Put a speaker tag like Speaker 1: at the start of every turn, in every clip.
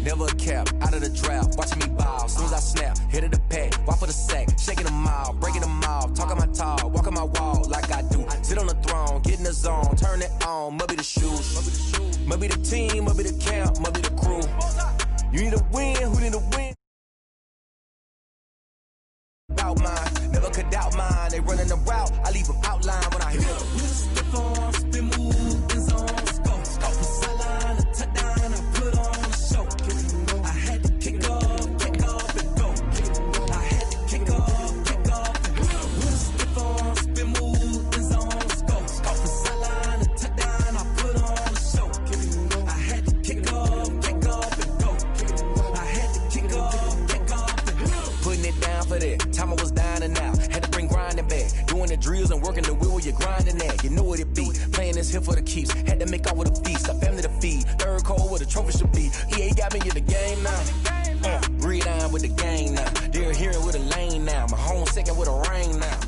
Speaker 1: never a cap, out of the draft, watching me ball. Soon as I snap, hit of the pack, walk for the sack, shaking them all, breaking them all, talking my talk, walking my wall like I do. Sit on the throne, get in the zone, turn it on, must be the shoes, must be the team, must be the camp, must be the crew. You need to win, who need to win? About mine, never could doubt mine. They running the route, I leave them outline when I hit them. Step on, spin move, in zone, scope. From sideline to touchdown, I put on a show. I had to kick off and go. I had to kick off and go. Step on, spin move, in zone, scope. From sideline to touchdown, I put on a show. I had to kick off and go. I had to kick off and go. Putting it down for that. Time I was dying and out. Had to bring grinding back. Doing the drills and working the wheel where you're grinding at. You know what it be. Playing this here for the keeps. Had to make off with a feast. A family to feed. Third cold where the trophy should be. EA got me in the game now. Breathe on with the game now. They're here with a lane now. My home second with a rain now.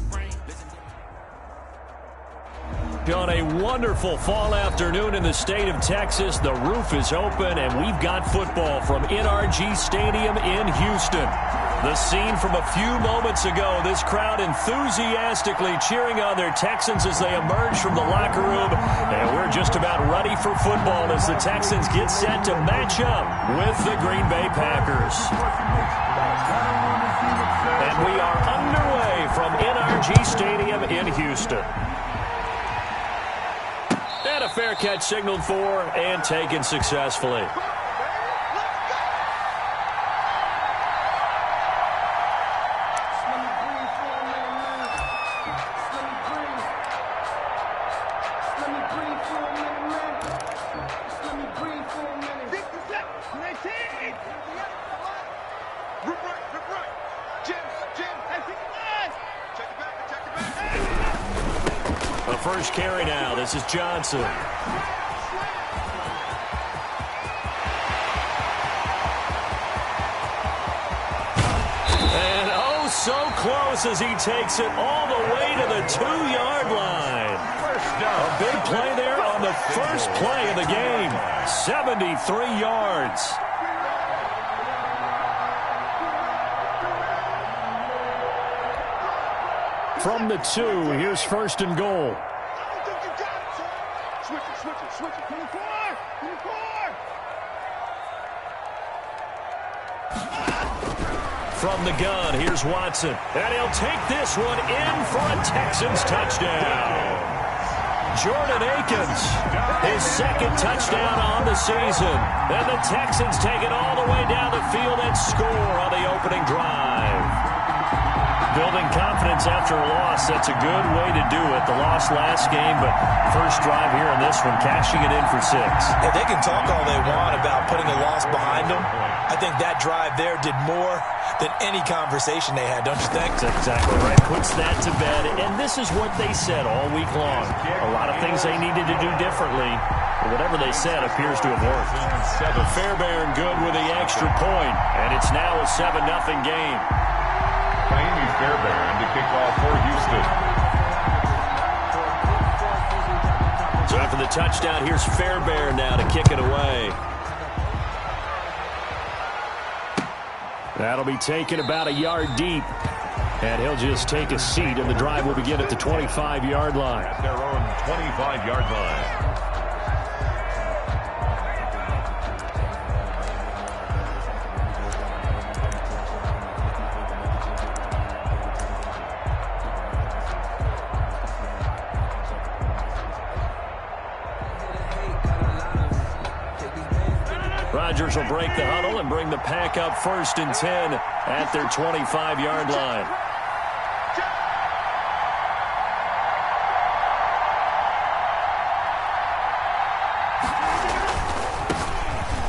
Speaker 2: On a wonderful fall afternoon in the state of Texas, the roof is open and we've got football from NRG Stadium in Houston. The scene from a few moments ago, this crowd enthusiastically cheering on their Texans as they emerge from the locker room. And we're just about ready for football as the Texans get set to match up with the Green Bay Packers. And we are underway from NRG Stadium in Houston. And a fair catch signaled for and taken successfully. The first carry now. This is Johnson. And oh, so close as he takes it all the way to the 2-yard line. A big play there on the first play of the game. 73 yards. From the 2, here's first and goal.
Speaker 3: Switch it. 24.
Speaker 2: From the gun, here's Watson. And he'll take this one in for a Texans touchdown. Jordan Akins, his second touchdown on the season. And the Texans take it all the way down the field and score on the opening drive. Building confidence after a loss, that's a good way to do it. The loss last game, but first drive here in this one, cashing it in for 6.
Speaker 4: Yeah, they can talk all they want about putting a loss behind them. I think that drive there did more than any conversation they had, don't you think?
Speaker 2: That's exactly right. Puts that to bed, and this is what they said all week long. A lot of things they needed to do differently, but whatever they said appears to have worked. Fairbairn good with the extra point, and it's now a 7-0 game.
Speaker 5: Amy Fairbairn to kick off for Houston.
Speaker 2: So after the touchdown, here's Fairbairn now to kick it away. That'll be taken about a yard deep. And he'll just take a seat, and the drive will begin at the 25-yard line.
Speaker 5: At their own 25-yard line.
Speaker 2: Rodgers will break the huddle and bring the pack up 1st and 10 at their 25-yard line.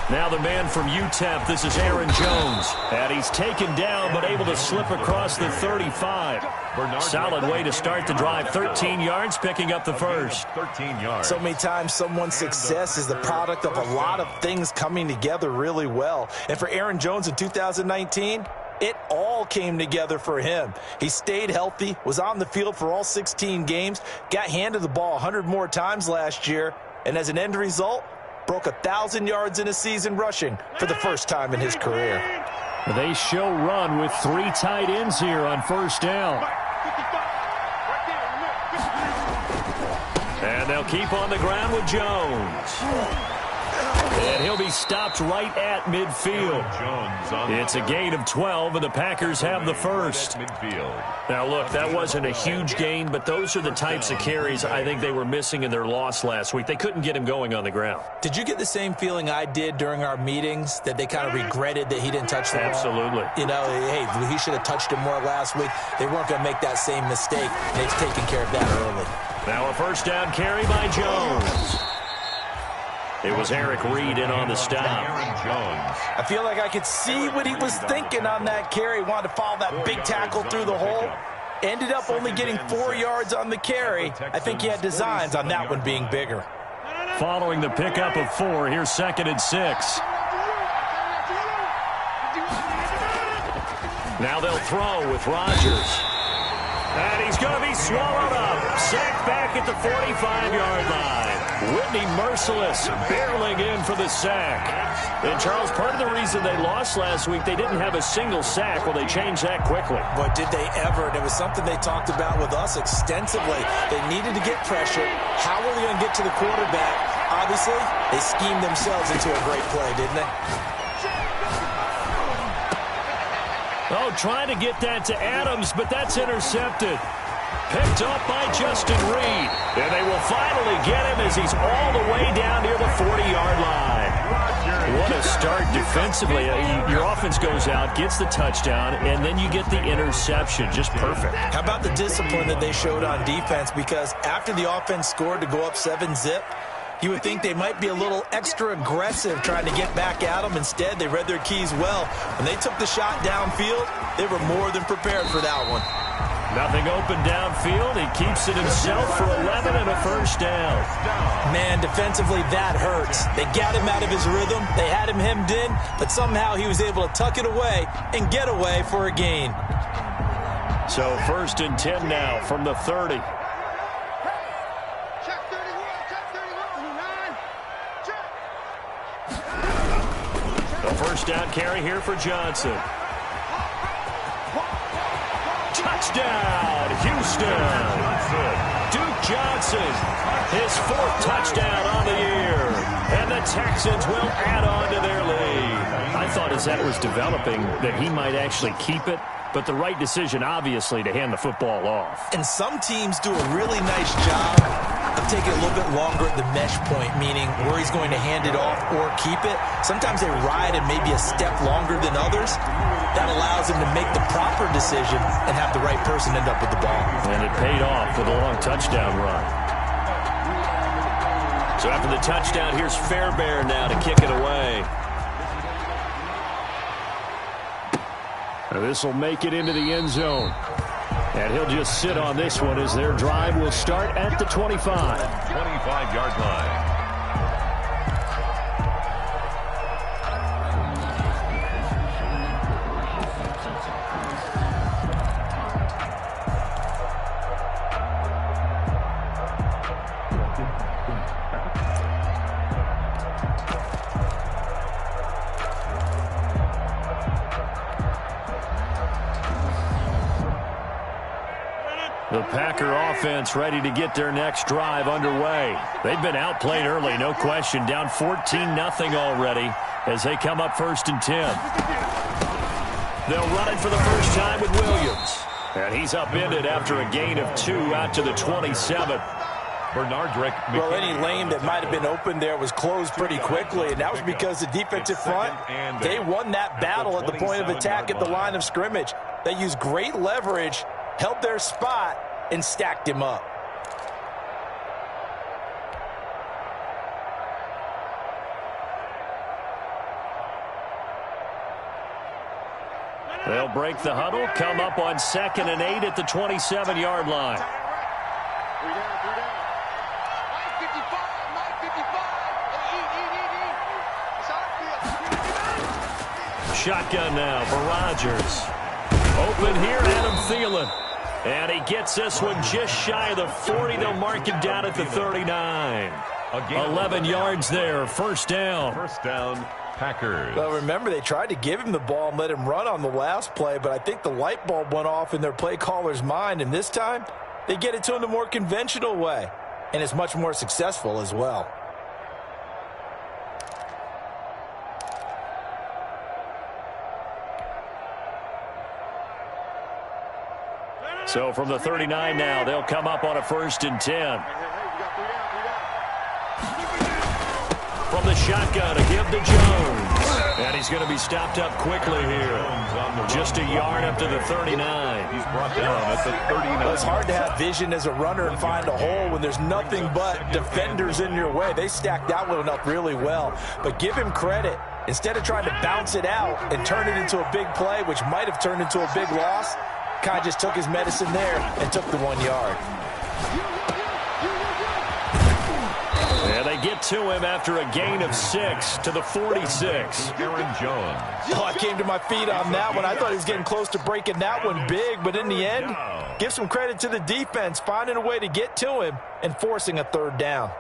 Speaker 2: Now the man from UTEP, this is Aaron Jones. And he's taken down but able to slip across the 35. Solid way to start the drive. 13 yards, picking up the first.
Speaker 5: 13 yards.
Speaker 4: So many times someone's success is the product of a lot of things coming together really well. And for Aaron Jones in 2019, it all came together for him. He stayed healthy, was on the field for all 16 games, got handed the ball 100 more times last year, and as an end result, broke 1,000 yards in a season rushing for the first time in his career.
Speaker 2: They show run with 3 tight ends here on first down. And they'll keep on the ground with Jones. And he'll be stopped right at midfield. It's a gain of 12, and the Packers have the first. Now, look, that wasn't a huge gain, but those are the types of carries I think they were missing in their loss last week. They couldn't get him going on the ground.
Speaker 4: Did you get the same feeling I did during our meetings, that they kind of regretted that he didn't touch the ball?
Speaker 2: Absolutely.
Speaker 4: You know, hey, he should have touched him more last week. They weren't going to make that same mistake. They've taken care of that early.
Speaker 2: Now a first down carry by Jones. It was Eric Reed in on the stop.
Speaker 4: I feel like I could see what he was thinking on that carry. Wanted to follow that big tackle through the hole. Ended up only getting 4 yards on the carry. I think he had designs on that one being bigger.
Speaker 2: Following the pickup of 4, here's 2nd and 6. Now they'll throw with Rodgers. And he's going to be swallowed up. Sacked back at the 45-yard line. Whitney Merciless barreling in for the sack. And, Charles, part of the reason they lost last week, they didn't have a single sack. Well, they changed that quickly.
Speaker 4: But did they ever? And it was something they talked about with us extensively. They needed to get pressure. How were they going to get to the quarterback? Obviously, they schemed themselves into a great play, didn't they?
Speaker 2: Oh, trying to get that to Adams, but that's intercepted. Picked up by Justin Reed. And they will finally get him as he's all the way down near the 40-yard line. What a start defensively. Your offense goes out, gets the touchdown, and then you get the interception. Just perfect.
Speaker 4: How about the discipline that they showed on defense? Because after the offense scored to go up 7-zip, you would think they might be a little extra aggressive trying to get back at them. Instead, they read their keys well. When they took the shot downfield, they were more than prepared for that one.
Speaker 2: Nothing open downfield. He keeps it himself for 11 and a first down.
Speaker 4: Man, defensively, that hurts. They got him out of his rhythm. They had him hemmed in, but somehow he was able to tuck it away and get away for a gain.
Speaker 2: So 1st and 10 now from the 30. The first down carry here for Johnson. Touchdown, Houston. Duke Johnson, his 4th touchdown on the year. And the Texans will add on to their lead. I thought as that was developing that he might actually keep it, but the right decision, obviously, to hand the football off.
Speaker 4: And some teams do a really nice job of taking a little bit longer at the mesh point, meaning where he's going to hand it off or keep it. Sometimes they ride it maybe a step longer than others. That allows him to make the proper decision and have the right person end up with the ball.
Speaker 2: And it paid off with a long touchdown run. So after the touchdown, here's Fairbairn now to kick it away. Now this will make it into the end zone. And he'll just sit on this one as their drive will start at the 25.
Speaker 5: 25-yard line.
Speaker 2: The Packer offense ready to get their next drive underway. They've been outplayed early, no question. Down 14-0 already as they come up 1st and 10. They'll run it for the first time with Williams. And he's upended after a gain of 2 out to the 27.
Speaker 4: Well, any lane that might have been open there was closed pretty quickly, and that was because the defensive front, they won that battle at the point of attack at the line of scrimmage. They used great leverage, held their spot, and stacked him up.
Speaker 2: They'll break the huddle, come up on 2nd and 8 at the 27-yard line. Shotgun now for Rodgers. Open here, Adam Thielen. And he gets this one just shy of the 40. They'll mark him down at the 39. 11 yards there, first down.
Speaker 5: First down, Packers.
Speaker 4: Well, remember, they tried to give him the ball and let him run on the last play, but I think the light bulb went off in their play caller's mind, and this time they get it to him the more conventional way, and it's much more successful as well.
Speaker 2: So from the 39 now, they'll come up on a 1st and 10. From the shotgun, a give to Jones. And he's going to be stopped up quickly here. Just a yard up to the 39.
Speaker 5: He's brought down at the 39.
Speaker 4: Well, it's hard to have vision as a runner and find a hole when there's nothing but defenders in your way. They stacked that one up really well. But give him credit. Instead of trying to bounce it out and turn it into a big play, which might have turned into a big loss, kind of just took his medicine there and took the 1 yard.
Speaker 2: And they get to him after a gain of 6 to the 46.
Speaker 5: Aaron Jones.
Speaker 4: Oh, I came to my feet on that one. I thought he was getting close to breaking that one big, but in the end, give some credit to the defense, finding a way to get to him and forcing a 3rd down.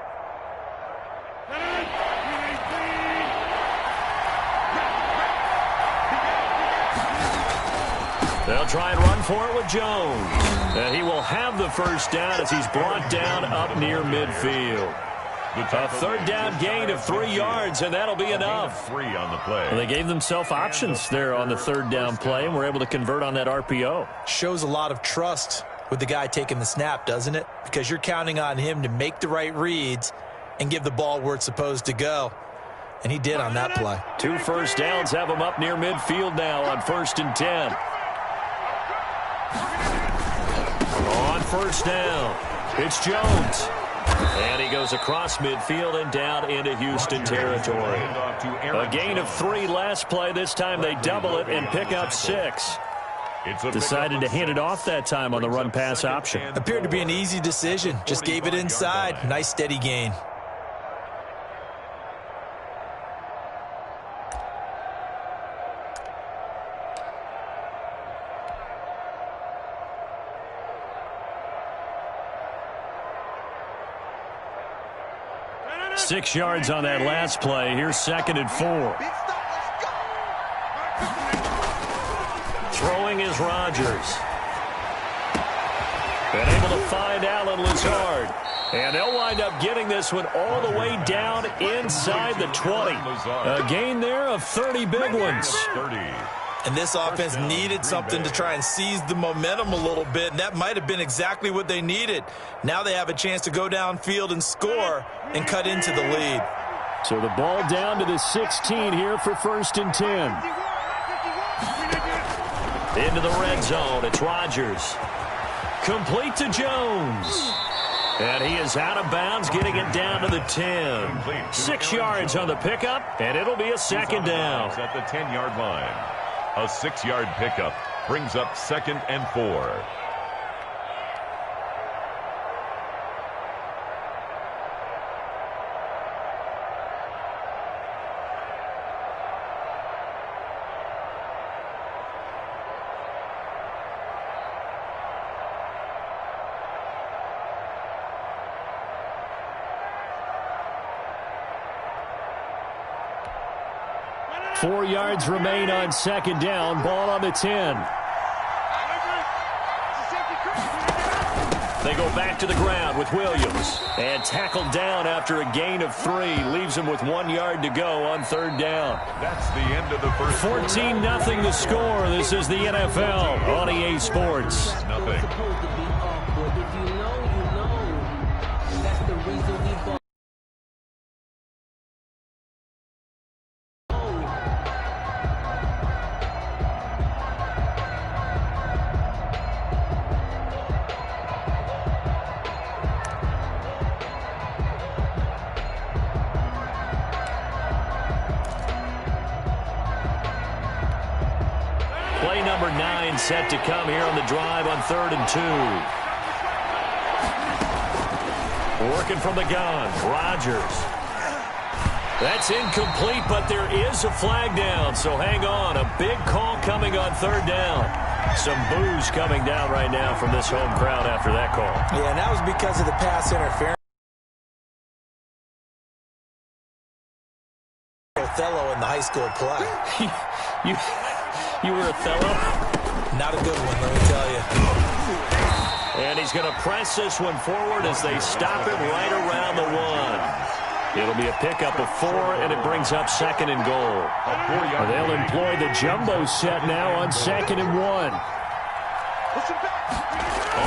Speaker 2: They'll try and run for it with Jones. And he will have the first down as he's brought down up near midfield. A 3rd down gain of 3 yards, and that'll be enough.
Speaker 5: 3 on the play.
Speaker 2: Well, they gave themselves options there on the 3rd down play, and were able to convert on that RPO.
Speaker 4: Shows a lot of trust with the guy taking the snap, doesn't it? Because you're counting on him to make the right reads and give the ball where it's supposed to go. And he did on that play.
Speaker 2: 2 first downs have him up near midfield now on 1st and 10. On 1st down, it's Jones. And he goes across midfield and down into Houston territory. A gain of 3 last play. This time they double it and pick up 6. Decided to hand it off that time on the run-pass option.
Speaker 4: Appeared to be an easy decision. Just gave it inside. Nice steady gain.
Speaker 2: Six yards on that last play. Here's 2nd and 4. Throwing is Rodgers. And able to find Allen Lazard. And they'll wind up getting this one all the way down inside the 20. A gain there of 30 big ones.
Speaker 5: 30.
Speaker 4: And this offense needed something to try and seize the momentum a little bit, and that might have been exactly what they needed. Now they have a chance to go downfield and score and cut into the lead.
Speaker 2: So the ball down to the 16 here for 1st and 10. Into the red zone. It's Rodgers. Complete to Jones. And he is out of bounds, getting it down to the 10. 6 yards on the pickup, and it'll be a 2nd down.
Speaker 5: At the 10-yard line. A 6-yard pickup brings up 2nd and 4.
Speaker 2: Four yards remain on 2nd down. Ball on the 10. They go back to the ground with Williams. And tackled down after a gain of 3. Leaves him with 1 yard to go on 3rd down.
Speaker 5: That's the end of the first.
Speaker 2: 14-0 the score. This is the NFL on EA Sports.
Speaker 5: Nothing.
Speaker 2: Play number 9 set to come here on the drive on 3rd and 2. Working from the gun, Rodgers. That's incomplete, but there is a flag down, so hang on. A big call coming on 3rd down. Some boos coming down right now from this home crowd after that call.
Speaker 4: Yeah, and that was because of the pass interference. Othello in the high school play.
Speaker 2: you were Othello?
Speaker 4: Not a good one, let me tell you.
Speaker 2: And he's going to press this one forward as they stop him right around the 1. It'll be a pickup of 4, and it brings up 2nd and goal. They'll employ the jumbo set now on 2nd and 1.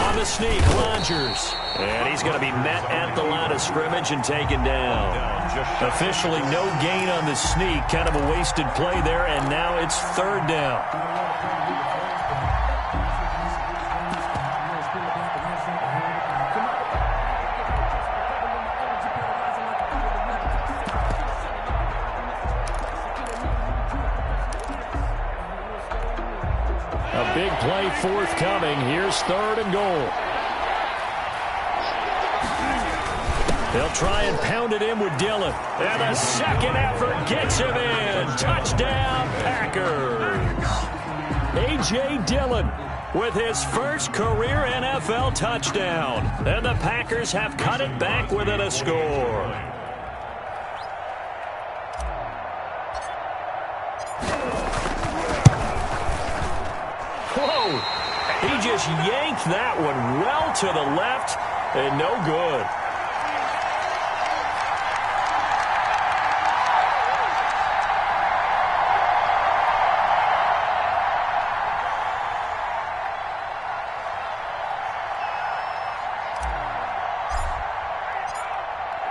Speaker 2: On the sneak, Rodgers. And he's going to be met at the line of scrimmage and taken down. Officially no gain on the sneak. Kind of a wasted play there, and now it's 3rd down. A big play forthcoming. Here's 3rd and goal. They'll try and pound it in with Dillon. And the second effort gets him in. Touchdown, Packers. A.J. Dillon with his first career NFL touchdown. And the Packers have cut it back within a score. Whoa. He just yanked that one well to the left and no good.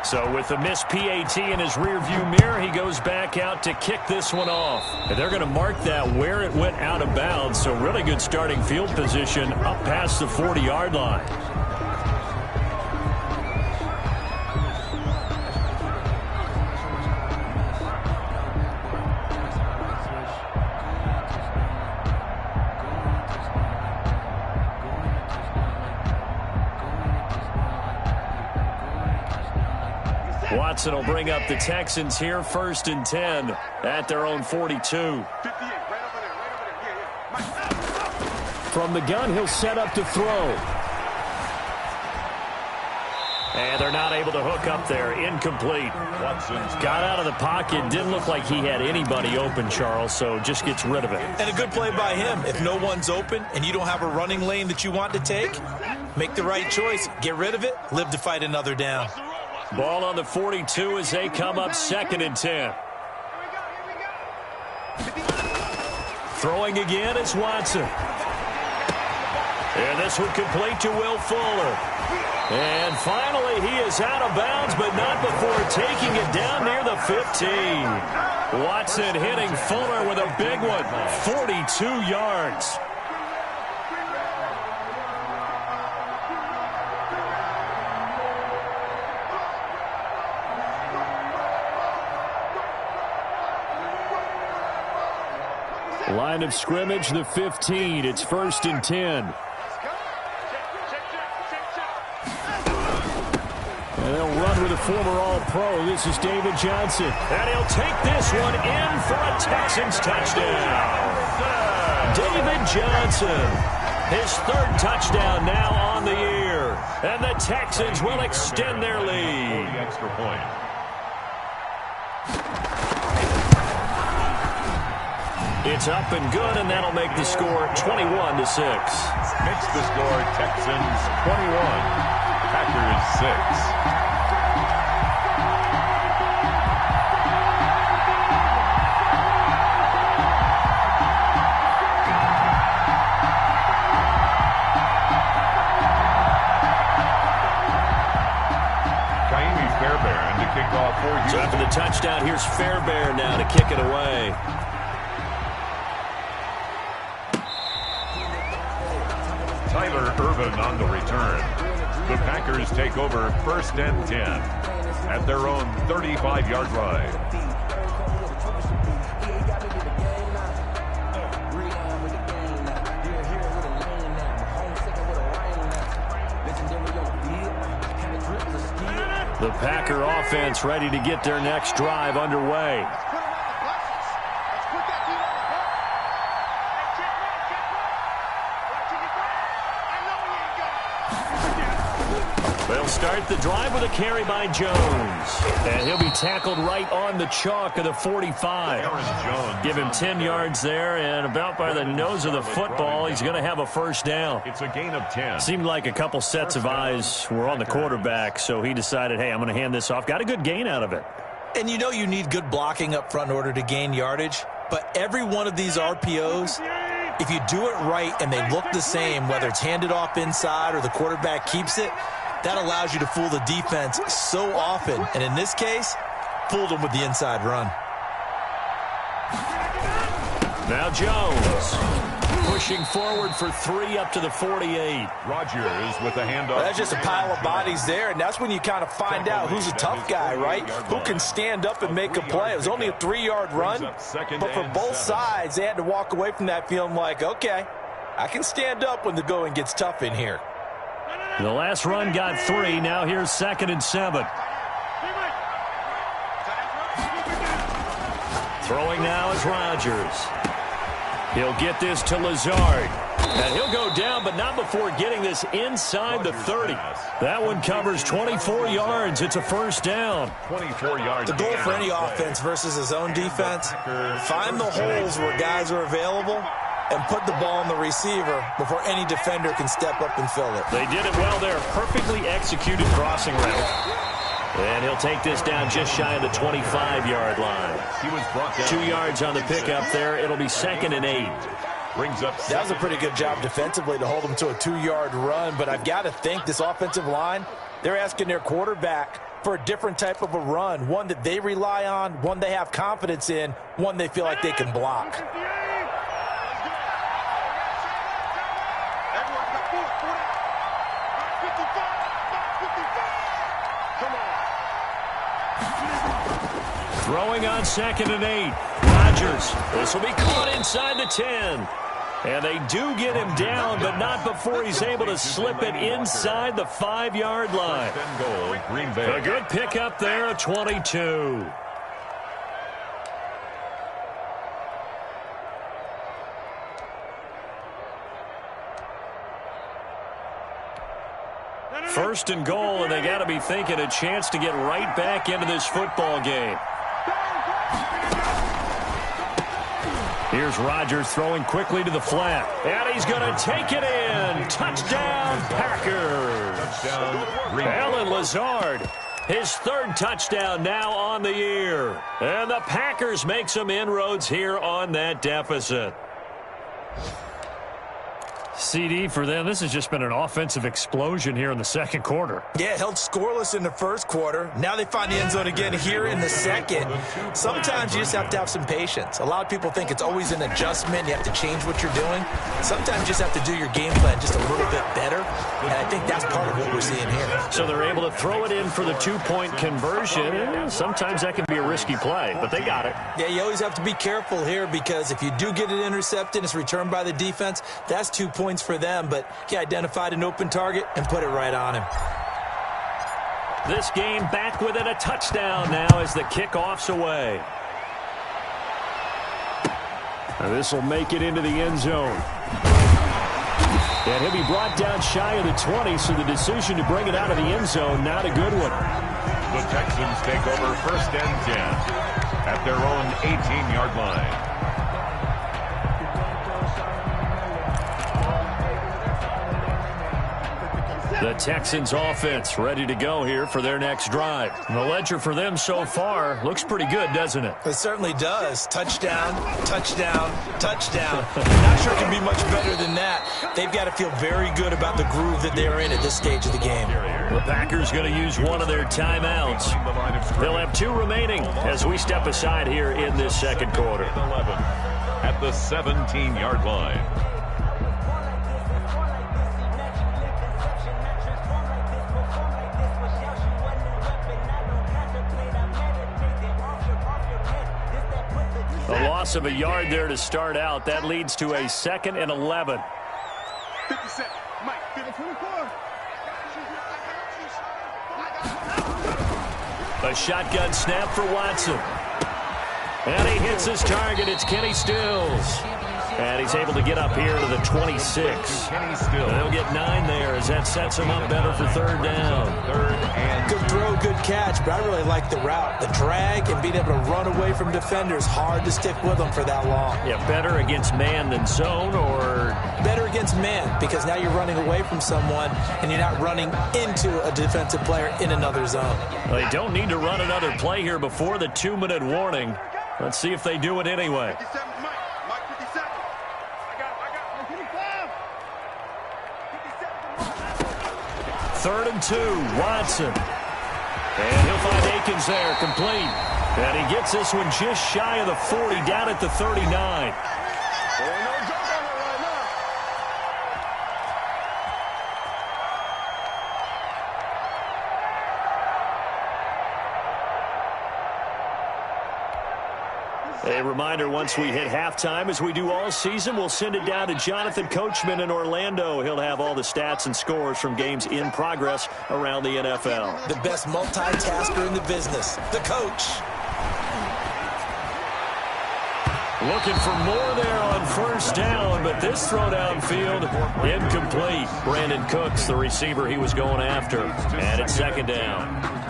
Speaker 2: So with the missed PAT in his rearview mirror, he goes back out to kick this one off. And they're going to mark that where it went out of bounds. So really good starting field position up past the 40-yard line. Watson will bring up the Texans here, 1st and 10 at their own 42. From the gun, he'll set up to throw. And they're not able to hook up there. Incomplete. Watson's got out of the pocket. Didn't look like he had anybody open, Charles, so just gets rid of it.
Speaker 4: And a good play by him. If no one's open and you don't have a running lane that you want to take, make the right choice. Get rid of it. Live to fight another down.
Speaker 2: Ball on the 42 as they come up 2nd and 10. Throwing again is Watson. And this one complete to Will Fuller. And finally he is out of bounds, but not before taking it down near the 15. Watson hitting Fuller with a big one, 42 yards. Line of scrimmage, the 15. It's 1st and 10. And they'll run with a former All-Pro. This is David Johnson. And he'll take this one in for a Texans touchdown. David Johnson, his 3rd touchdown now on the year. And the Texans will extend their lead.
Speaker 5: Extra point.
Speaker 2: It's up and good, and that'll make the score 21-6.
Speaker 5: Makes the score Texans 21, Packers 6. Fairbairn to kick off for Houston.
Speaker 2: So after the touchdown, here's Fairbairn now to kick it away.
Speaker 5: Tyler Irvin on the return. The Packers take over 1st and 10 at their own 35-yard line.
Speaker 2: The Packer offense ready to get their next drive underway. They'll start the drive with a carry by Jones. And he'll be tackled right on the chalk of the 45. Give him 10 yards there, and about by the nose of the football, he's going to have a first down.
Speaker 5: It's a gain of 10.
Speaker 2: Seemed like a couple sets of eyes were on the quarterback, so he decided, hey, I'm going to hand this off. Got a good gain out of it.
Speaker 4: And you know you need good blocking up front in order to gain yardage, but every one of these RPOs, if you do it right and they look the same, whether it's handed off inside or the quarterback keeps it, that allows you to fool the defense so often. And in this case, fooled them with the inside run.
Speaker 2: Now Jones pushing forward for 3 up to the 48.
Speaker 5: Rodgers with the handoff.
Speaker 4: Well, that's just a pile of bodies there, and that's when you kind of find out who's a tough guy, right? Who can stand up and make a play. It was only a 3-yard run, but for both sides, they had to walk away from that feeling like, okay, I can stand up when the going gets tough in here.
Speaker 2: The last run got 3. Now here's 2nd and 7. Throwing now is Rodgers. He'll get this to Lazard. And he'll go down, but not before getting this inside the 30. That one covers 24 yards. It's a first down.
Speaker 5: 24 yards.
Speaker 4: The goal for any offense versus his own defense, find the holes where guys are available and put the ball on the receiver before any defender can step up and fill it.
Speaker 2: They did it well there. Perfectly executed crossing route. And he'll take this down just shy of the 25-yard line.
Speaker 5: He was brought down.
Speaker 2: 2 yards on the pickup there. It'll be 2nd and 8.
Speaker 5: Brings up.
Speaker 4: That was a pretty good job defensively to hold him to a 2-yard run, but I've got to think this offensive line, they're asking their quarterback for a different type of a run, one that they rely on, one they have confidence in, one they feel like they can block.
Speaker 2: Throwing on 2nd and 8. Rodgers. This will be caught inside the 10. And they do get him down, but not before he's able to slip it inside the 5-yard line. A good pickup there of 22. First and goal, and they got to be thinking a chance to get right back into this football game. Here's Rodgers throwing quickly to the flat. And he's going to take it in. Touchdown, Packers.
Speaker 5: Touchdown,
Speaker 2: Allen Lazard, his 3rd touchdown now on the year. And the Packers make some inroads here on that deficit. CD for them. This has just been an offensive explosion here in the second quarter.
Speaker 4: Yeah, held scoreless in the first quarter. Now they find the end zone again here in the second. Sometimes you just have to have some patience. A lot of people think it's always an adjustment. You have to change what you're doing. Sometimes you just have to do your game plan just a little bit better, and I think that's part of what we're seeing here.
Speaker 2: So they're able to throw it in for the 2-point conversion. Sometimes that can be a risky play, but they got it.
Speaker 4: Yeah, you always have to be careful here because if you do get it intercepted, it's returned by the defense, that's 2 points for them, but he identified an open target and put it right on him.
Speaker 2: This game back within a touchdown now as the kickoff's away. Now this will make it into the end zone. And he'll be brought down shy of the 20, so the decision to bring it out of the end zone, not a good one.
Speaker 5: The Texans take over 1st and 10 at their own 18-yard line.
Speaker 2: The Texans offense ready to go here for their next drive. The ledger for them so far looks pretty good, doesn't it?
Speaker 4: It certainly does. Touchdown, touchdown, touchdown. Not sure it can be much better than that. They've got to feel very good about the groove that they're in at this stage of the game.
Speaker 2: The Packers going to use one of their timeouts. They'll have 2 remaining as we step aside here in this second quarter.
Speaker 5: At the 17-yard line.
Speaker 2: A loss of a yard there to start out. That leads to a 2nd and 11.
Speaker 3: 57, Mike, 54.
Speaker 2: A shotgun snap for Watson. And he hits his target. It's Kenny Stills. And he's able to get up here to the 26. They'll get 9 there as that sets him up better for third down.
Speaker 4: Good throw, good catch, but I really like the route. The drag and being able to run away from defenders, hard to stick with them for that long.
Speaker 2: Yeah, better against man than zone, or?
Speaker 4: Better against man, because now you're running away from someone and you're not running into a defensive player in another zone.
Speaker 2: Well, they don't need to run another play here before the 2-minute warning. Let's see if they do it anyway. 3rd and 2, Watson. And he'll find Akins there, complete. And he gets this one just shy of the 40, down at the 39. A reminder, once we hit halftime, as we do all season, we'll send it down to Jonathan Coachman in Orlando. He'll have all the stats and scores from games in progress around the NFL.
Speaker 4: The best multitasker in the business, the coach.
Speaker 2: Looking for more there on first down, but this throw downfield, incomplete. Brandon Cooks, the receiver he was going after. And it's 2nd down.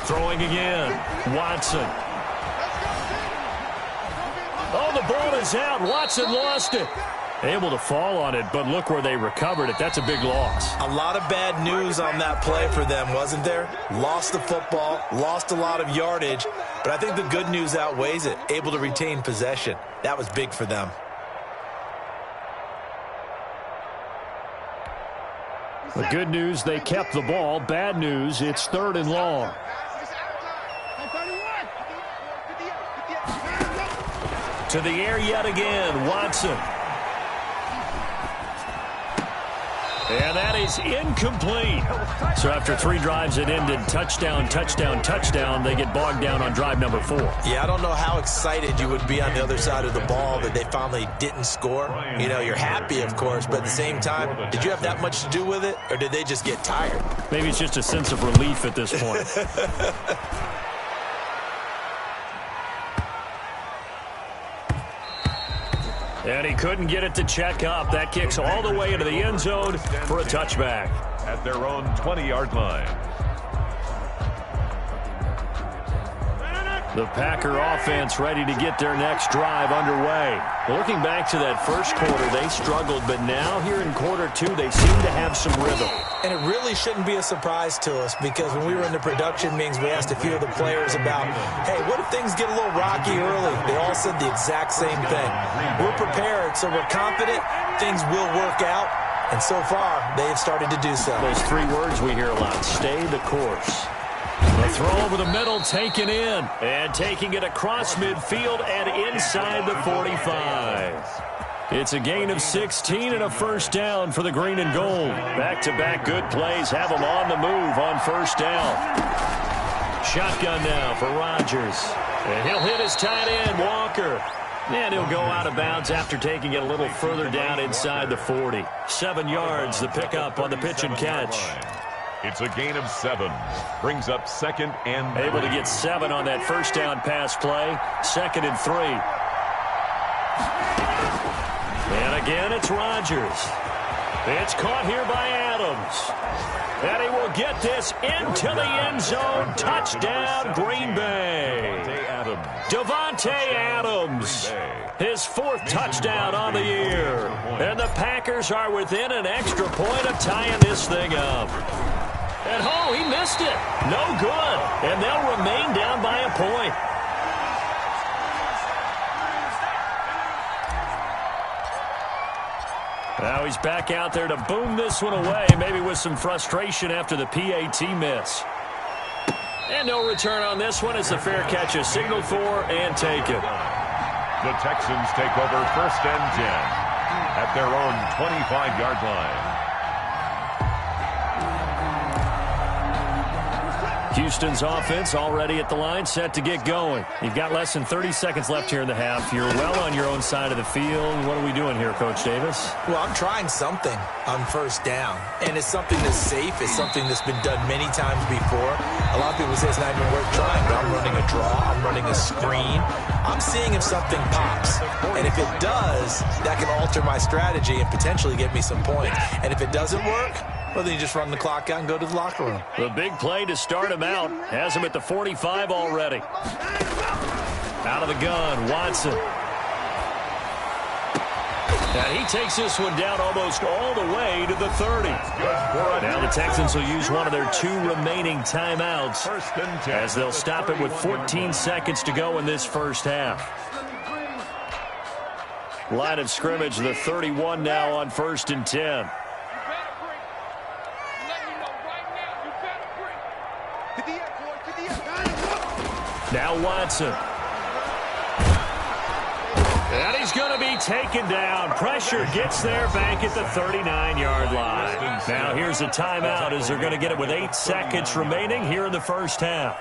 Speaker 2: Throwing again, Watson. Oh, the ball is out. Watson lost it. Able to fall on it, but look where they recovered it. That's a big loss.
Speaker 4: A lot of bad news on that play for them, wasn't there? Lost the football, lost a lot of yardage, but I think the good news outweighs it. Able to retain possession. That was big for them.
Speaker 2: The good news, they kept the ball. Bad news, it's 3rd and long. To the air yet again, Watson. And that is incomplete. So after 3 drives that ended touchdown, touchdown, touchdown, they get bogged down on drive number 4.
Speaker 4: Yeah, I don't know how excited you would be on the other side of the ball that they finally didn't score. You know, you're happy, of course, but at the same time, did you have that much to do with it, or did they just get tired?
Speaker 2: Maybe it's just a sense of relief at this point. And he couldn't get it to check up. That kicks all the way into the end zone for a touchback.
Speaker 5: At their own 20-yard line.
Speaker 2: The Packer offense ready to get their next drive underway. Looking back to that first quarter, they struggled, but now here in quarter 2, they seem to have some rhythm.
Speaker 4: And it really shouldn't be a surprise to us, because when we were in the production meetings, we asked a few of the players about, hey, what if things get a little rocky early? They all said the exact same thing. We're prepared, so we're confident things will work out. And so far, they have started to do so.
Speaker 2: Those 3 words we hear a lot: stay the course. The throw over the middle, taken in, and taking it across midfield and inside the 45. It's a gain of 16 and a first down for the green and gold. Back-to-back good plays have them on the move on first down. Shotgun now for Rodgers. And he'll hit his tight end, Walker. And he'll go out of bounds after taking it a little further down inside the 40. 7 yards, the pickup on the pitch and catch.
Speaker 5: It's a gain of 7. Brings up 2nd and 3.
Speaker 2: Able to get 7 on that first down pass play. 2nd and 3. And again, it's Rodgers. It's caught here by Adams. And he will get this into the end zone. Touchdown, Green Bay. Davante Adams. His 4th touchdown on the year. And the Packers are within an extra point of tying this thing up. And oh, he missed it. No good. And they'll remain down by a point. Now he's back out there to boom this one away, maybe with some frustration after the PAT miss. And no return on this one as the fair catch is signaled for and taken.
Speaker 5: The Texans take over 1st and 10 at their own 25-yard line.
Speaker 2: Houston's offense already at the line, set to get going. You've got less than 30 seconds left here in the half. You're well on your own side of the field. What are we doing here, Coach Davis?
Speaker 4: Well, I'm trying something on first down, and it's something that's safe. It's something that's been done many times before. A lot of people say it's not even worth trying, but I'm running a draw. I'm running a screen. I'm seeing if something pops, and if it does, that can alter my strategy and potentially get me some points. And if it doesn't work, well, then you just run the clock out and go to the locker room.
Speaker 2: The big play to start him out. Has him at the 45 already. Out of the gun, Watson. And he takes this one down almost all the way to the 30. Now the Texans will use one of their 2 remaining timeouts as they'll stop it with 14 seconds to go in this first half. Line of scrimmage, the 31 now on 1st and 10. Now Watson. And he's going to be taken down. Pressure gets there back at the 39-yard line. Now here's a timeout as they're going to get it with 8 seconds remaining here in the first half.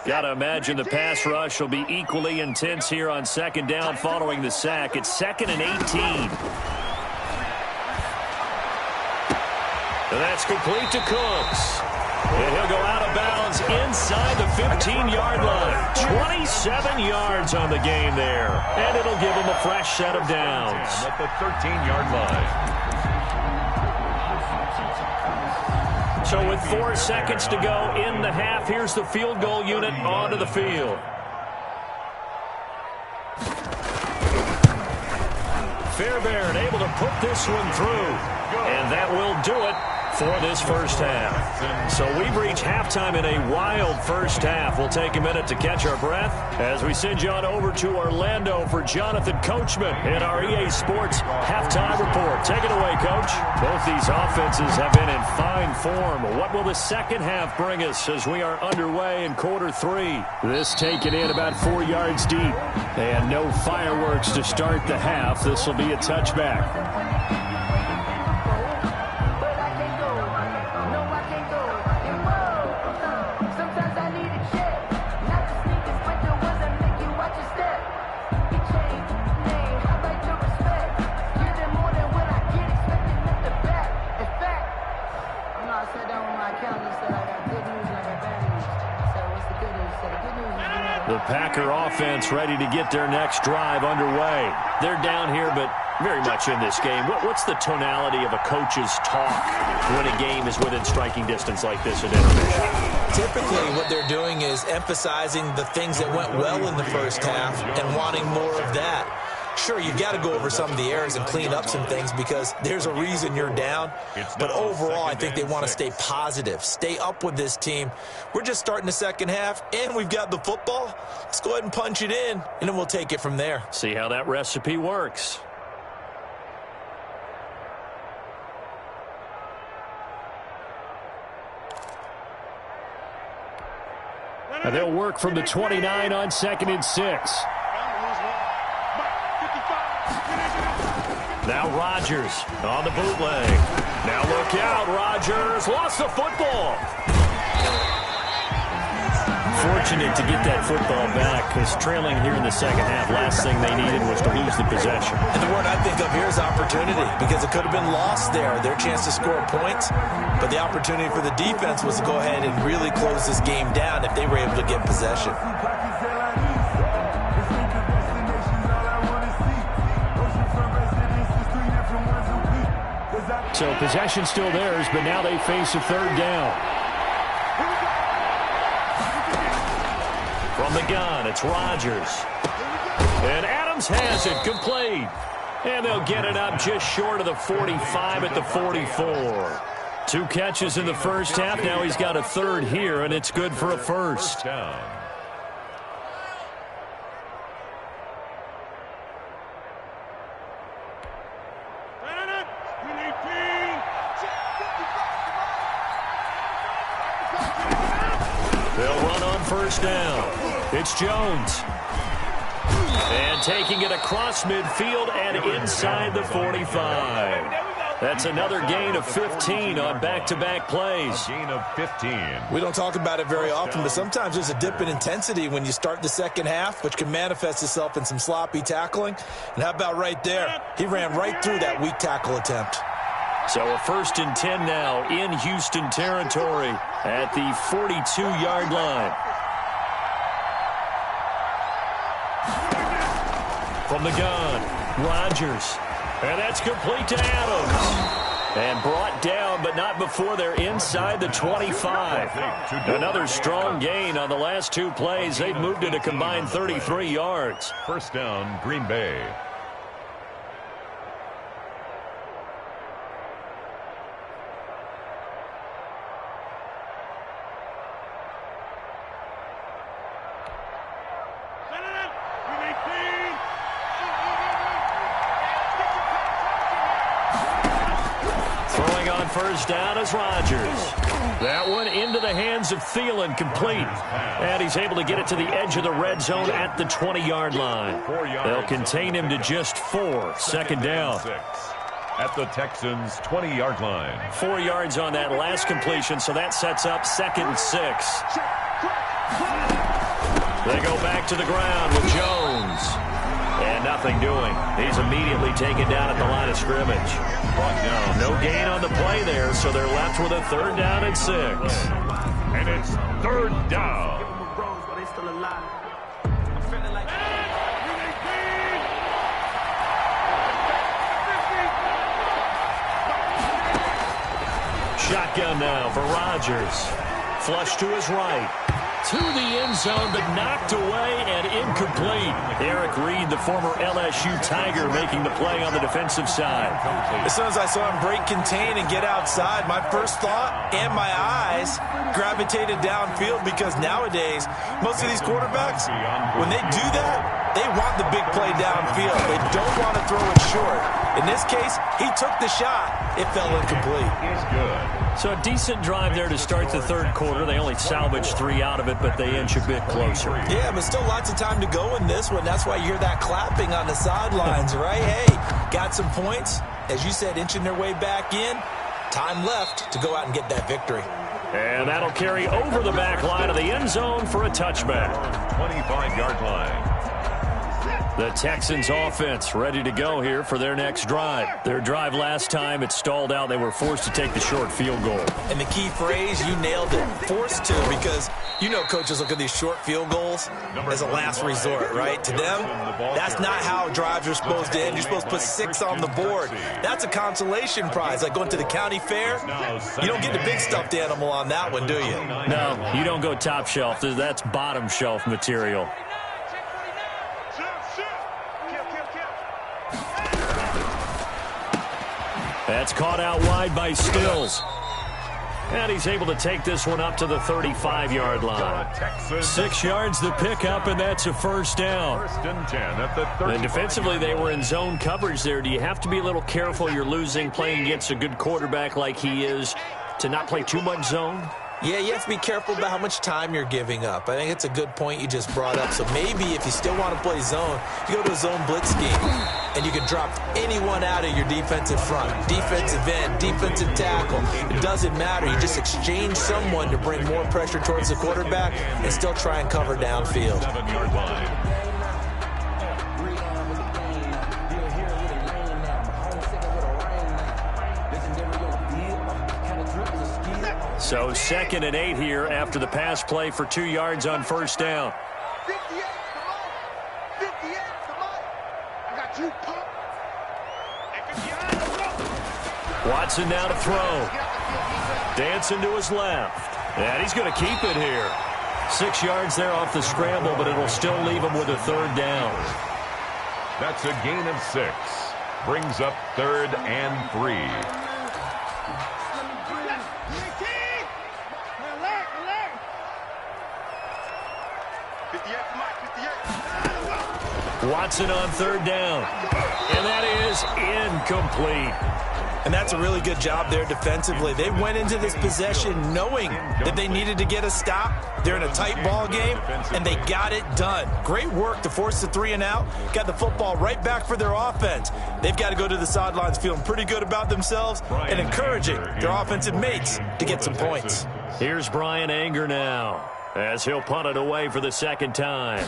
Speaker 2: Got to imagine the pass rush will be equally intense here on 2nd down following the sack. It's 2nd and 18. And that's complete to Cooks. And he'll go out of bounds inside the 15-yard line. 27 yards on the game there. And it'll give him a fresh set of downs.
Speaker 5: At the 13-yard line.
Speaker 2: So with 4 seconds to go in the half, here's the field goal unit onto the field. Fairbairn able to put this one through. And that will do it for this first half. So we've reached halftime in a wild first half. We'll take a minute to catch our breath as we send you on over to Orlando for Jonathan Coachman in our EA Sports halftime report. Take it away, Coach. Both these offenses have been in fine form. What will the second half bring us as we are underway in quarter 3? This taken in about 4 yards deep. And no fireworks to start the half. This will be a touchback. The Packer offense ready to get their next drive underway. They're down here, but very much in this game. What's the tonality of a coach's talk when a game is within striking distance like this at intermission?
Speaker 4: Typically, what they're doing is emphasizing the things that went well in the first half and wanting more of that. Sure, you've got to go over some of the errors and clean up some things because there's a reason you're down. But overall, I think they want to stay positive, stay up with this team. We're just starting the second half, and we've got the football. Let's go ahead and punch it in, and then we'll take it from there.
Speaker 2: See how that recipe works. And they'll work from the 29 on 2nd and 6. Now Rodgers on the bootleg. Now look out, Rodgers lost the football. Fortunate to get that football back because trailing here in the second half, last thing they needed was to lose the possession.
Speaker 4: And the word I think of here is opportunity because it could have been lost there, their chance to score points. But the opportunity for the defense was to go ahead and really close this game down if they were able to get possession.
Speaker 2: So possession still theirs, but now they face a 3rd down. From the gun, it's Rodgers. And Adams has it complete. And they'll get it up just short of the 45 at the 44. 2 catches in the first half. Now he's got a 3rd here, and it's good for a first. They'll run first down. It's Jones. And taking it across midfield and inside the 45. That's another gain of 15 on back-to-back plays.
Speaker 5: A gain of 15.
Speaker 4: We don't talk about it very often, but sometimes there's a dip in intensity when you start the second half, which can manifest itself in some sloppy tackling. And how about right there? He ran right through that weak tackle attempt.
Speaker 2: So a 1st and 10 now in Houston territory at the 42-yard line. From the gun, Rodgers. And that's complete to Adams. And brought down, but not before they're inside the 25. Another strong gain on the last 2 plays. They've moved it a combined 33 yards.
Speaker 5: First down, Green Bay.
Speaker 2: First down is Rodgers. That one into the hands of Thielen, complete. And he's able to get it to the edge of the red zone at the 20-yard line. They'll contain him to just 4. Second down.
Speaker 5: At the Texans' 20-yard line.
Speaker 2: 4 yards on that last completion, so that sets up 2nd and 6. They go back to the ground with Jones. And nothing doing. He's immediately taken down at the line of scrimmage. Brought down. No gain on the play there, so they're left with a 3rd down and 6.
Speaker 5: And it's 3rd down.
Speaker 2: Shotgun now for Rodgers. Flush to his right. To the end zone, but knocked away and incomplete. Eric Reed, the former LSU Tiger, making the play on the defensive side.
Speaker 4: As soon as I saw him break contain and get outside, my first thought and my eyes gravitated downfield, because nowadays, most of these quarterbacks, when they do that, they want the big play downfield. They don't want to throw it short. In this case, he took the shot. It fell incomplete.
Speaker 5: He's good.
Speaker 2: So a decent drive there to start the 3rd quarter. They only salvaged 3 out of it, but they inch a bit closer.
Speaker 4: Yeah, but still lots of time to go in this one. That's why you hear that clapping on the sidelines, right? Hey, got some points. As you said, inching their way back in. Time left to go out and get that victory.
Speaker 2: And that'll carry over the back line of the end zone for a touchback.
Speaker 5: 25-yard line.
Speaker 2: The Texans offense ready to go here for their next drive. Their drive last time, it stalled out. They were forced to take the short field goal.
Speaker 4: And the key phrase, you nailed it, forced to, because you know coaches look at these short field goals as a last resort, right? To them, that's not how drives are supposed to end. You're supposed to put 6 on the board. That's a consolation prize, like going to the county fair. You don't get the big stuffed animal on that one, do you?
Speaker 2: No, you don't go top shelf. That's bottom shelf material. That's caught out wide by Stills. And he's able to take this one up to the 35-yard line. 6 yards the pickup, and that's a first down.
Speaker 5: 1st and 10 at the 30.
Speaker 2: And defensively, they were in zone coverage there. Do you have to be a little careful? You're losing, playing against a good quarterback like he is, to not play too much zone?
Speaker 4: Yeah, you have to be careful about how much time you're giving up. I think it's a good point you just brought up. So maybe if you still want to play zone, you go to a zone blitz scheme, and you can drop anyone out of your defensive front, defensive end, defensive tackle. It doesn't matter. You just exchange someone to bring more pressure towards the quarterback and still try and cover downfield.
Speaker 5: 7-yard line.
Speaker 2: So 2nd and 8 here after the pass play for 2 yards on first down.
Speaker 3: 58, come on. I got you, pump.
Speaker 2: Watson now to throw. Dancing to his left. And he's going to keep it here. 6 yards there off the scramble, but it'll still leave him with a 3rd down.
Speaker 5: That's a gain of 6. Brings up 3rd and 3.
Speaker 2: Watson on 3rd down. And that is incomplete.
Speaker 4: And that's a really good job there defensively. They went into this possession knowing that they needed to get a stop. They're in a tight ball game, and they got it done. Great work to force the 3 and out. Got the football right back for their offense. They've got to go to the sidelines feeling pretty good about themselves and encouraging their offensive mates to get some points.
Speaker 2: Here's Brian Anger now as he'll punt it away for the second time.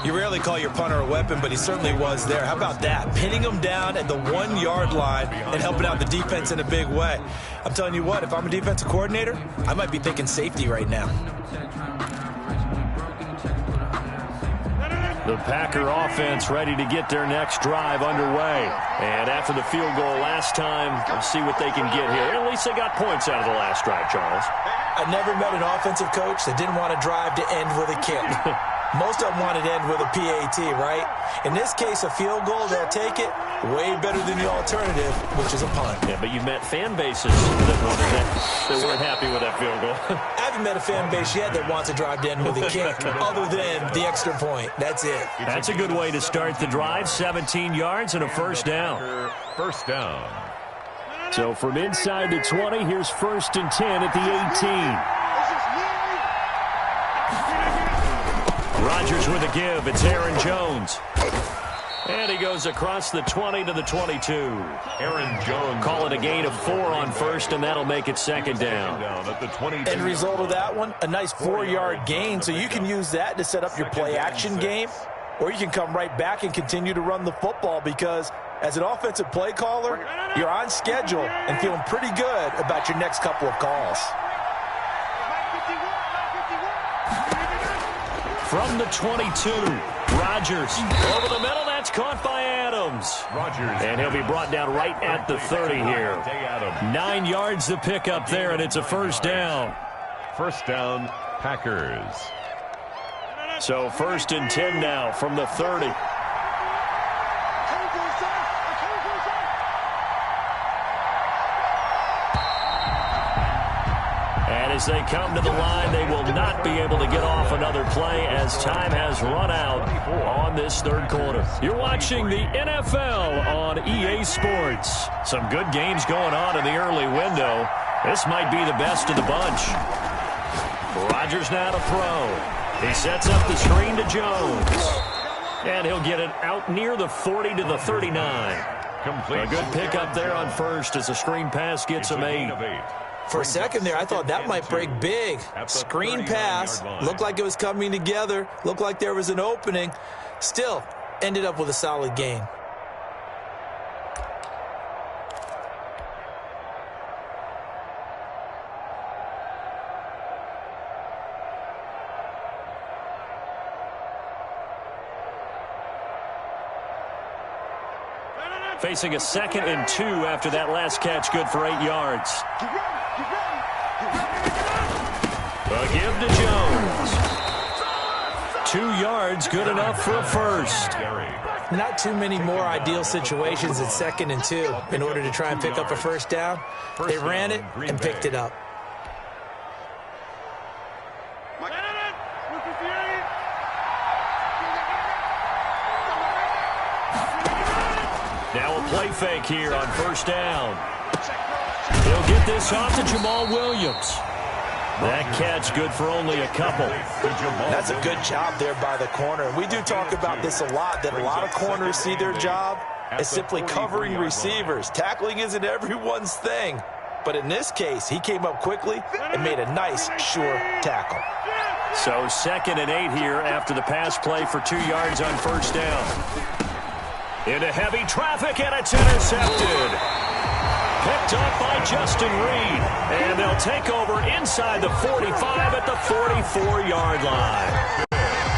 Speaker 4: You rarely call your punter a weapon, but he certainly was there. How about that? Pinning him down at the 1-yard line and helping out the defense in a big way. I'm telling you what, if I'm a defensive coordinator, I might be thinking safety right now.
Speaker 2: The Packer offense ready to get their next drive underway. And after the field goal last time, let's see what they can get here. At least they got points out of the last drive, Charles.
Speaker 4: I never met an offensive coach that didn't want to drive to end with a kick. Most of them wanted to end with a PAT, right? In this case, a field goal, they'll take it. Way better than the alternative, which is a punt.
Speaker 2: Yeah, but you've met fan bases that wanted that. They weren't happy with that field goal.
Speaker 4: I haven't met a fan base yet that wants to drive to end with a kick, other than the extra point. That's it.
Speaker 2: That's a good way to start the drive. 17 yards and a first down.
Speaker 5: First down.
Speaker 2: So from inside the 20, here's 1st and 10 at the 18. Rodgers with a give. It's Aaron Jones. And he goes across the 20 to the 22.
Speaker 5: Aaron Jones.
Speaker 2: Call it a gain of 4 on first, and that'll make it second down.
Speaker 5: At the 22.
Speaker 4: End result of that one, a nice 4-yard gain, so you can use that to set up your play-action game, or you can come right back and continue to run the football because as an offensive play caller, you're on schedule and feeling pretty good about your next couple of calls.
Speaker 2: From the 22, Rodgers over the middle. That's caught by Adams.
Speaker 5: Rodgers.
Speaker 2: And he'll be brought down right at the 30 here. 9 yards to pick up there, and it's a first down.
Speaker 5: First down, Packers.
Speaker 2: So 1st and 10 now from the 30. And as they come to the line, they will not be able to get off another play as time has run out on this third quarter. You're watching the NFL on EA Sports. Some good games going on in the early window. This might be the best of the bunch. Rodgers now to throw. He sets up the screen to Jones. And he'll get it out near the 40 to the 39. A good pickup there on first as the screen pass gets him 8.
Speaker 4: For a second there, I thought that might break big. Screen pass, looked like it was coming together, looked like there was an opening. Still, ended up with a solid gain.
Speaker 2: Facing a 2nd and 2 after that last catch, good for 8 yards. A give to Jones. 2 yards, good enough for a first.
Speaker 4: Not too many more ideal situations at 2nd and 2 in order to try and pick up a first down. They ran it and picked it up.
Speaker 2: Now a play fake here on first down. He'll get this off to Jamal Williams. That catch good for only a couple.
Speaker 4: That's a good job there by the corner. We do talk about this a lot, that a lot of corners see their job as simply covering receivers. Tackling isn't everyone's thing. But in this case, he came up quickly and made a nice, sure tackle.
Speaker 2: So 2nd and 8 here after the pass play for 2 yards on first down. Into heavy traffic, and it's intercepted. Picked up by Justin Reed. And they'll take over inside the 45 at the 44-yard line.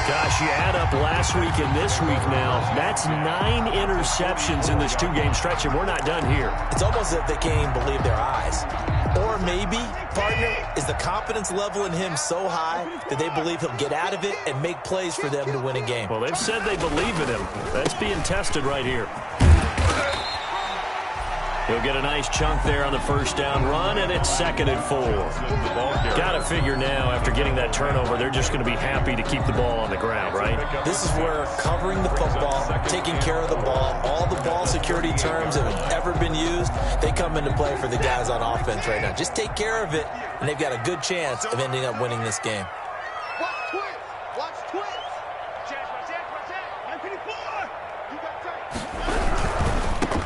Speaker 2: Gosh, you add up last week and this week now. That's 9 interceptions in this 2-game stretch, and we're not done here.
Speaker 4: It's almost as if they can't even believe their eyes. Or maybe, partner, is the confidence level in him so high that they believe he'll get out of it and make plays for them to win a game.
Speaker 2: Well, they've said they believe in him. That's being tested right here. He'll get a nice chunk there on the first down run, and it's 2nd and 4. Got to figure now, after getting that turnover, they're just going to be happy to keep the ball on the ground, right?
Speaker 4: This is where covering the football, taking care of the ball, all the ball security terms that have ever been used, they come into play for the guys on offense right now. Just take care of it, and they've got a good chance of ending up winning this game.
Speaker 3: Watch twins. Watch twins. You got time.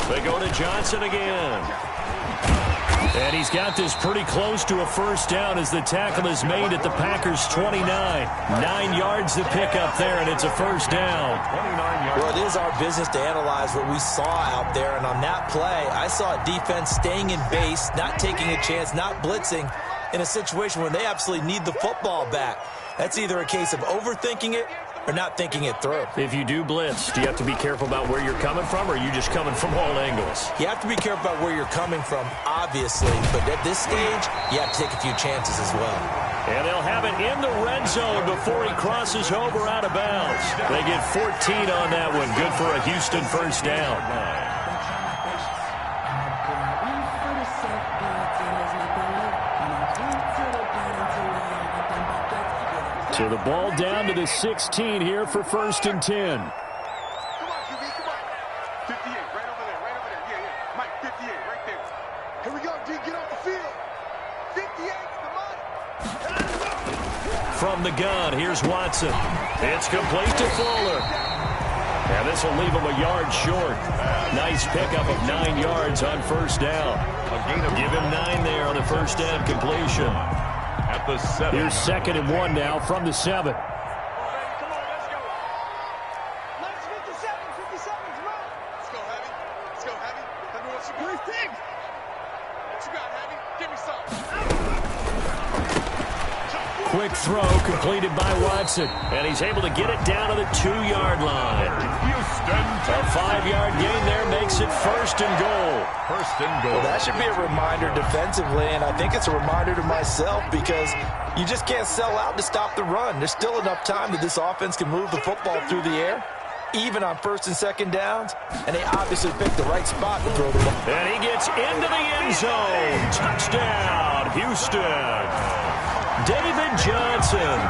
Speaker 2: They go to Johnson again. And he's got this pretty close to a first down as the tackle is made at the Packers' 29. 9 yards to pick up there, and it's a first down.
Speaker 4: Well, it is our business to analyze what we saw out there, and on that play, I saw a defense staying in base, not taking a chance, not blitzing, in a situation where they absolutely need the football back. That's either a case of overthinking it or not thinking it through.
Speaker 2: If you do blitz, do you have to be careful about where you're coming from, or are you just coming from all angles?
Speaker 4: You have to be careful about where you're coming from, obviously, but at this stage, you have to take a few chances as well.
Speaker 2: And they'll have it in the red zone before he crosses over out of bounds. They get 14 on that one. Good for a Houston first down. So the ball down to the 16 here for 1st and 10.
Speaker 3: Come on, QB, come on. 58, right over there, right over there. Yeah. Mike, 58, right there. Here we go, D, get off the field. 58, come on.
Speaker 2: From the gun, here's Watson. It's complete to Fuller. And this will leave him a yard short. Nice pickup of 9 yards on first down. Give him 9 there on the first down completion.
Speaker 5: At the 7.
Speaker 2: Here's 2nd and 1 now from the 7.
Speaker 3: Come on, let's go. Let's 57, come on. Let's go, Heavy. Let's go, Heavy. Tell me what you got. Thing. What you got, Heavy? Give me some.
Speaker 2: Quick throw completed by Watson. And he's able to get it down to the 2-yard line.
Speaker 5: Houston.
Speaker 2: A 5-yard gain there makes it 1st and goal.
Speaker 5: 1st and goal.
Speaker 4: Well, that should be a reminder defensively, and I think it's a reminder to myself because you just can't sell out to stop the run. There's still enough time that this offense can move the football through the air, even on 1st and 2nd downs, and they obviously picked the right spot to throw the ball.
Speaker 2: And he gets into the end zone. Touchdown, Houston. David Johnson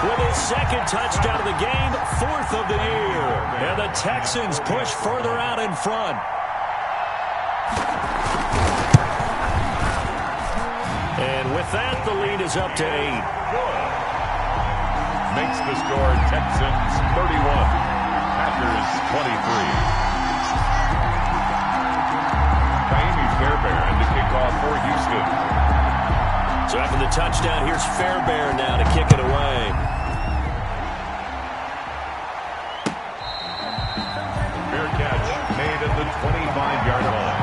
Speaker 2: with his 2nd touchdown of the game, 4th of the year. And the Texans push further out in front. And with that, the lead is up to 8.
Speaker 5: Makes the score Texans 31, Packers 23. Kaimi Fairbairn to kick off for Houston.
Speaker 2: So after the touchdown, here's Fairbairn now to kick it away.
Speaker 5: Fair catch made at the 25-yard line.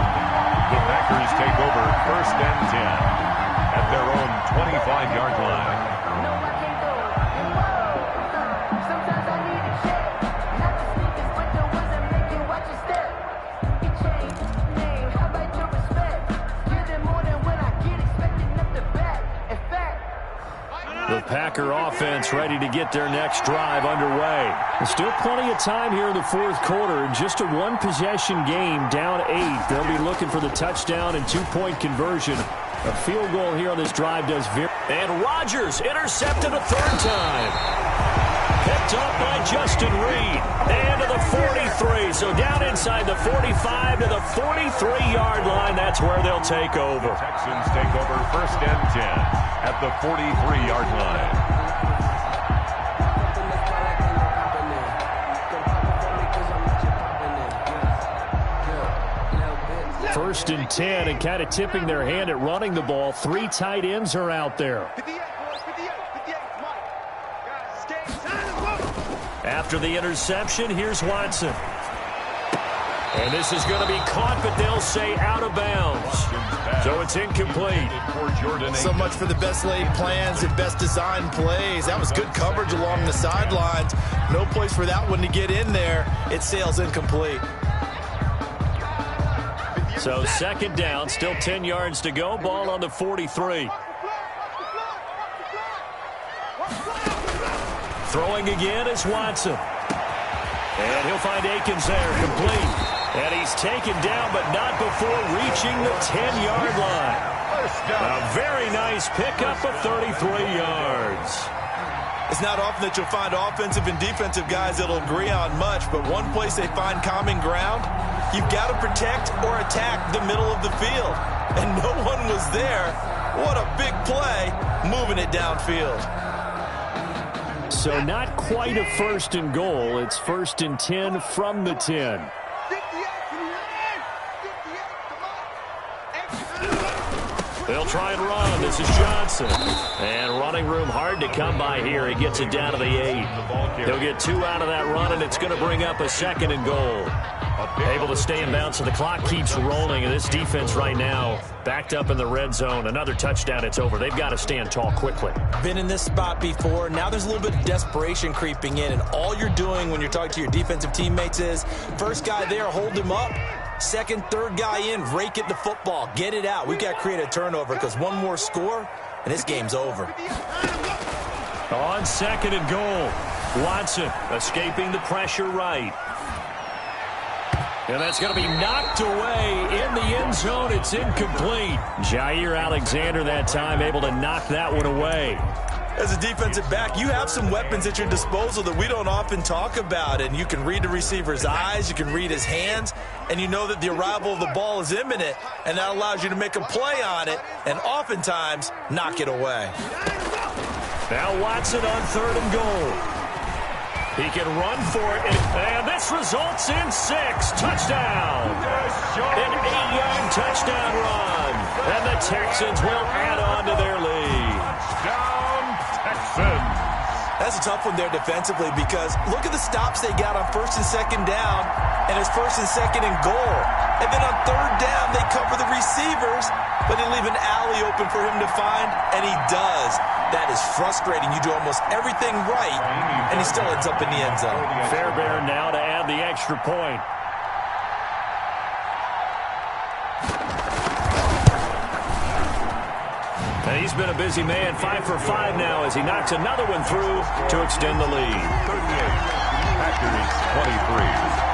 Speaker 5: The Packers take over 1st and 10 at their own 25-yard line.
Speaker 2: The Packer offense ready to get their next drive underway. There's still plenty of time here in the 4th quarter. Just a 1-possession game, down 8. They'll be looking for the touchdown and 2-point conversion. A field goal here on this drive does very... And Rodgers intercepted a 3rd time. Picked up by Justin Reed. And to the 43. So down inside the 45 to the 43-yard line. That's where they'll take over.
Speaker 5: The Texans take over 1st and 10 at the 43-yard line.
Speaker 2: 1st and 10, and kind of tipping their hand at running the ball. 3 tight ends are out there.
Speaker 3: 58, boys, 58, come on. Guys, it's game time.
Speaker 2: After the interception, here's Watson. And this is going to be caught, but they'll say out of bounds. So it's incomplete.
Speaker 4: So much for the best laid plans and best designed plays. That was good coverage along the sidelines. No place for that one to get in there. It sails incomplete.
Speaker 2: So 2nd down, still 10 yards to go. Ball on the 43. Throwing again is Watson. And he'll find Akins there, complete. And he's taken down, but not before reaching the 10-yard line. A very nice pickup of 33 yards.
Speaker 4: It's not often that you'll find offensive and defensive guys that'll agree on much, but one place they find common ground, you've got to protect or attack the middle of the field. And no one was there. What a big play, moving it downfield.
Speaker 2: So not quite a 1st and goal. It's 1st and 10 from the 10. They'll try and run. This is Johnson. And running room hard to come by here. He gets it down to the 8. He'll get 2 out of that run, and it's going to bring up a 2nd and goal. Able to stay in bounds, so the clock keeps rolling. And this defense right now backed up in the red zone. Another touchdown, it's over. They've got to stand tall quickly.
Speaker 4: Been in this spot before. Now there's a little bit of desperation creeping in. And all you're doing when you're talking to your defensive teammates is, first guy there, hold him up. Second, third guy in, rake at the football. Get it out. We've got to create a turnover because one more score, and this game's over.
Speaker 2: On 2nd and goal, Watson escaping the pressure right. And that's going to be knocked away in the end zone. It's incomplete. Jair Alexander that time able to knock that one away.
Speaker 4: As a defensive back, you have some weapons at your disposal that we don't often talk about. And you can read the receiver's eyes, you can read his hands, and you know that the arrival of the ball is imminent, and that allows you to make a play on it and oftentimes knock it away.
Speaker 2: Now Watson on 3rd and goal. He can run for it, and this results in 6. Touchdown. An 8-yard touchdown run. And the Texans will add on to their lead.
Speaker 5: Touchdown, Texans.
Speaker 4: That's a tough one there defensively because look at the stops they got on 1st and 2nd down, and it's 1st and 2nd and goal. And then on 3rd down, they cover the receivers, but they leave an alley open for him to find, and he does. That is frustrating. You do almost everything right, and he still ends up in the end zone.
Speaker 2: Fairbairn now to add the extra point. And he's been a busy man, 5 for 5 now as he knocks another one through to extend the lead.
Speaker 5: 38, Packers 23.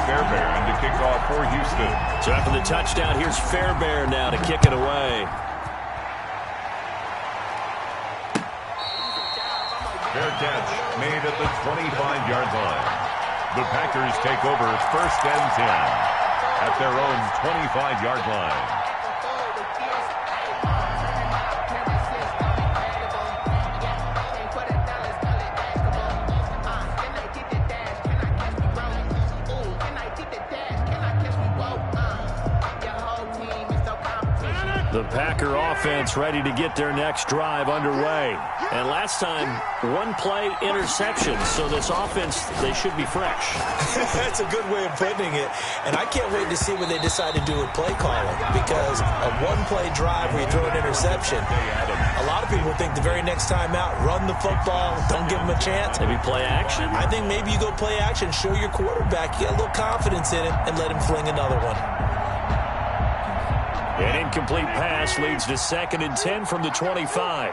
Speaker 5: Fairbairn to kick off for Houston.
Speaker 2: So after the touchdown, here's Fairbairn now to kick it away.
Speaker 5: Fair catch made at the 25-yard line. The Packers take over 1st and 10 at their own 25-yard line.
Speaker 2: The Packer offense ready to get their next drive underway. And last time, 1 play interception. So this offense, they should be fresh.
Speaker 4: That's a good way of putting it. And I can't wait to see what they decide to do with play calling. Because a 1-play drive where you throw an interception, a lot of people think the very next time out, run the football, don't give them a chance.
Speaker 2: Maybe play action?
Speaker 4: I think maybe you go play action, show your quarterback, you get a little confidence in him, and let him fling another one.
Speaker 2: An incomplete pass leads to 2nd and 10 from the 25.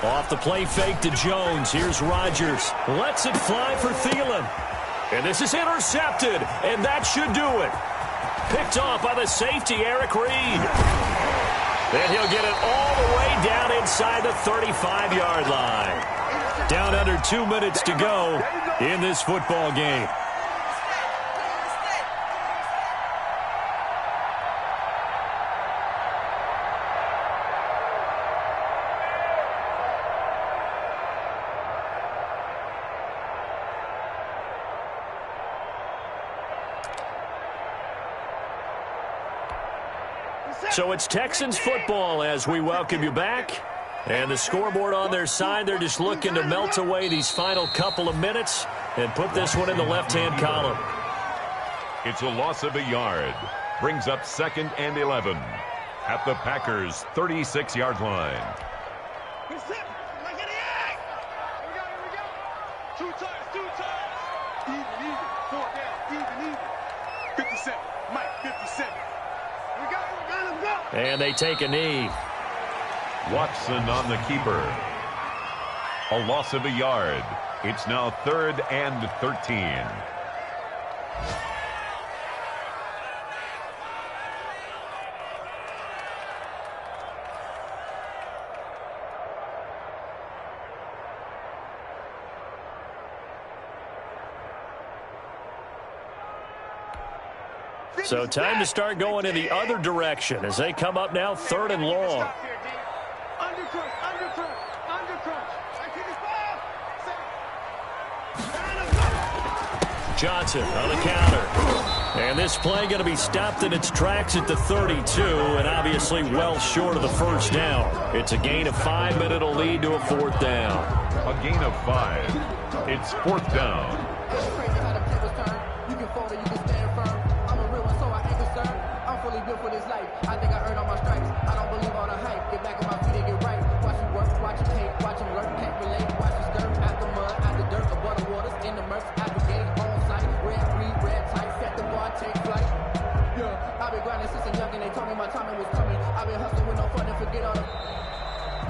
Speaker 2: Off the play fake to Jones. Here's Rodgers. Lets it fly for Thielen. And this is intercepted. And that should do it. Picked off by the safety, Eric Reed. Then he'll get it all the way down inside the 35-yard line. Down under 2 minutes to go in this football game. So it's Texans football as we welcome you back. And the scoreboard on their side, they're just looking to melt away these final couple of minutes and put this one in the left-hand column.
Speaker 5: It's a loss of a yard. Brings up 2nd and 11 at the Packers' 36-yard line.
Speaker 3: Two times. Even. 4 down. Even. 50 Cent. Mike. 50 seconds. We got him, go.
Speaker 2: And they take a knee.
Speaker 5: Watson on the keeper. A loss of a yard. It's now 3rd and 13.
Speaker 2: So time to start going in the other direction as they come up now 3rd and long. Johnson on the counter. And this play going to be stopped in its tracks at the 32, and obviously well short of the first down. It's a gain of 5, but it'll lead to a 4th down.
Speaker 5: A gain of 5. It's 4th down.
Speaker 6: I think I earned all my stripes. I don't believe all the hype. Get back on my feet and get right. Watch you work, watch you take, watch him lurk, can't relate. Watch you skirt, out the mud, out the dirt, the butter waters, in the murks, out the gate, on site. Red, green, red, tight, set the bar, take flight. Yeah, I've been grinding since a young and they told me my timing was coming. I've been hustling with no fun and forget all the...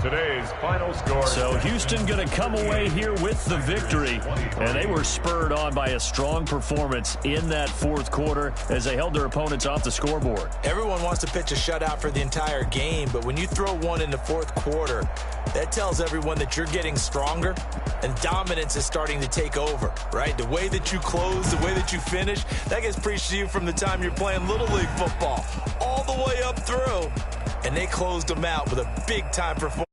Speaker 5: Today's final score.
Speaker 2: So Houston going to come away here with the victory, and they were spurred on by a strong performance in that 4th quarter as they held their opponents off the scoreboard.
Speaker 4: Everyone wants to pitch a shutout for the entire game, but when you throw one in the 4th quarter, that tells everyone that you're getting stronger and dominance is starting to take over, right? The way that you close, the way that you finish, that gets preached to you from the time you're playing Little League football all the way up through, and they closed them out with a big-time performance.